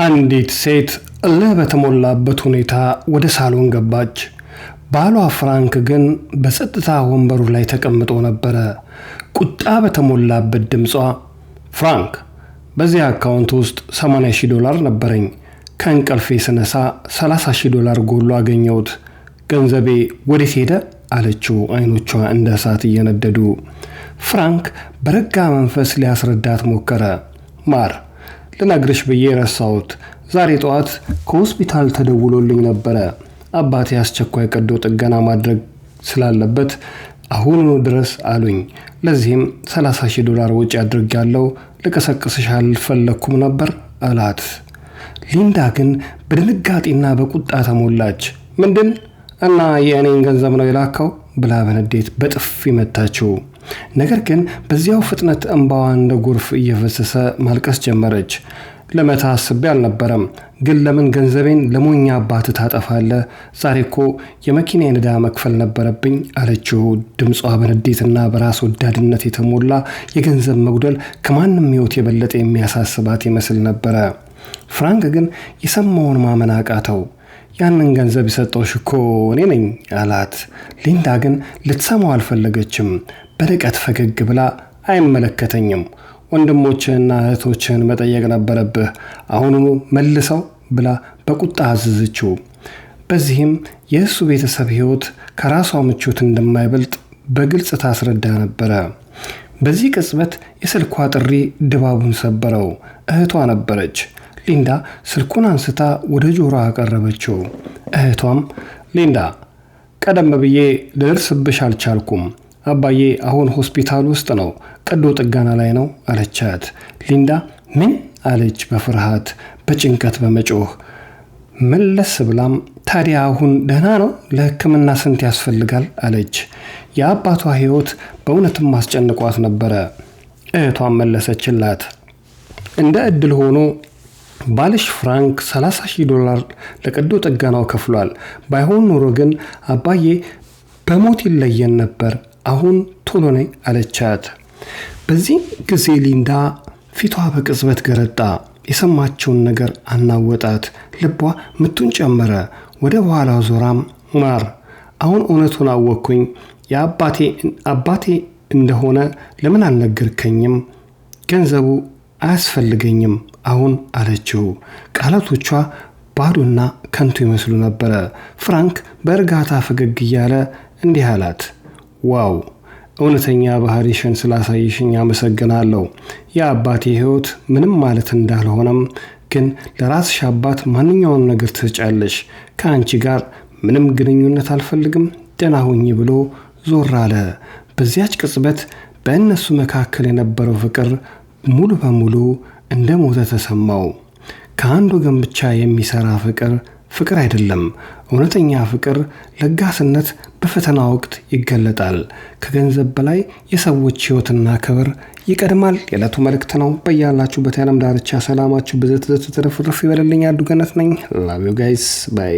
አንዲት ሴት እልህ በተሞላበት ሁኔታ ወደ ሳሎን ገባች። ባሏ ፍራንክ ግን በጸጥታ ወንበሩ ላይ ተቀምጦ ነበረ። ቁጣ በተሞላበት ድምጿ ፍራንክ፣ በዚህ አካውንት ውስጥ $80,000 ነበረኝ። ከእንቅልፌ ስነሳ $30,000 ጎሎ አገኘሁት። ገንዘቤ ወዴት ሄደ? አለችው፣ አይኖቿ እንደ እሳት እየነደዱ። ፍራንክ በረጋ መንፈስ ሊያስረዳት ሞከረ። ማር፣ ልነግርሽ ብዬ ረሳሁት። ዛሬ ጠዋት ከሆስፒታል ተደውሎልኝ ነበረ። አባቴ አስቸኳይ ቀዶ ጥገና ማድረግ ስላለበት አሁን ድረስ አሉኝ። ለዚህም $30,000 ወጪ አድርጌያለሁ። ልቀሰቅስሽ አልፈለኩም ነበር አላት። ሊንዳ ግን በድንጋጤና በቁጣ ተሞላች። ምንድን እና የእኔን ገንዘብ ነው የላከው ብላ በንዴት በጥፊ መታችው። ነገር ግን በዚያው ፍጥነት እንባዋ እንደ ጎርፍ እየፈሰሰ ማልቀስ ጀመረች። ለመታ አስቤ አልነበረም፣ ግን ለምን ገንዘቤን ለሞኛ አባት ታጠፋለህ? ዛሬ እኮ የመኪናዬን ዕዳ መክፈል ነበረብኝ አለችው። ድምጿ በንዴትና በራስ ወዳድነት የተሞላ፣ የገንዘብ መጉደል ከማንም ሕይወት የበለጠ የሚያሳስባት ይመስል ነበረ። ፍራንክ ግን የሰማውን ማመን አቃተው። ያንን ገንዘብ የሰጠሁሽ እኮ እኔ ነኝ አላት። ሊንዳ ግን ልትሰማው አልፈለገችም። በርቀት ፈገግ ብላ አይመለከተኝም፣ ወንድሞችህና እህቶችህን መጠየቅ ነበረብህ፣ አሁኑኑ መልሰው ብላ በቁጣ አዘዘችው። በዚህም የእሱ ቤተሰብ ሕይወት ከራሷ ምቾት እንደማይበልጥ በግልጽ ታስረዳ ነበረ። በዚህ ቅጽበት የስልኳ ጥሪ ድባቡን ሰበረው። እህቷ ነበረች። ሊንዳ ስልኩን አንስታ ወደ ጆሮ አቀረበችው። እህቷም ሊንዳ፣ ቀደም ብዬ ልደርስብሽ አልቻልኩም። አባዬ አሁን ሆስፒታል ውስጥ ነው፣ ቀዶ ጥገና ላይ ነው አለቻት። ሊንዳ ምን አለች በፍርሃት በጭንቀት በመጮህ። መለስ ብላም ታዲያ አሁን ደህና ነው? ለሕክምና ስንት ያስፈልጋል? አለች። የአባቷ ሕይወት በእውነትም አስጨንቋት ነበረ። እህቷን መለሰችላት። እንደ ዕድል ሆኖ ባልሽ ፍራንክ $30,000 ለቀዶ ጥገናው ከፍሏል። ባይሆን ኖሮ ግን አባዬ በሞት ይለየን ነበር። አሁን ቶሎ ነይ አለቻት። በዚህ ጊዜ ሊንዳ ፊቷ በቅጽበት ገረጣ። የሰማችውን ነገር አናወጣት። ልቧ ምቱን ጨመረ። ወደ በኋላ ዞራም ማር፣ አሁን እውነቱን አወቅኩኝ። አባቴ እንደሆነ ለምን አልነገርከኝም? ገንዘቡ አያስፈልገኝም አሁን አለችው። ቃላቶቿ ባዶና ከንቱ ይመስሉ ነበረ። ፍራንክ በእርጋታ ፈገግ እያለ እንዲህ አላት። ዋው፣ እውነተኛ ባህሪሽን ስላሳይሽኝ አመሰግናለሁ። የአባቴ ሕይወት ምንም ማለት እንዳልሆነም፣ ግን ለራስሽ አባት ማንኛውን ነገር ትሰጫለሽ። ከአንቺ ጋር ምንም ግንኙነት አልፈልግም፣ ደህና ሁኚ ብሎ ዞር አለ። በዚያች ቅጽበት በእነሱ መካከል የነበረው ፍቅር ሙሉ በሙሉ እንደ ሞተ ተሰማው። ከአንድ ወገን ብቻ የሚሰራ ፍቅር አይደለም። እውነተኛ ፍቅር፣ ለጋስነት በፈተና ወቅት ይገለጣል። ከገንዘብ በላይ የሰዎች ሕይወትና ክብር ይቀድማል። የዕለቱ መልእክት ነው። በያላችሁበት የዓለም ዳርቻ ሰላማችሁ ብዝት ትርፍርፍ ይበልልኝ። አዱገነት ነኝ። ላቭ ዩ ጋይስ ባይ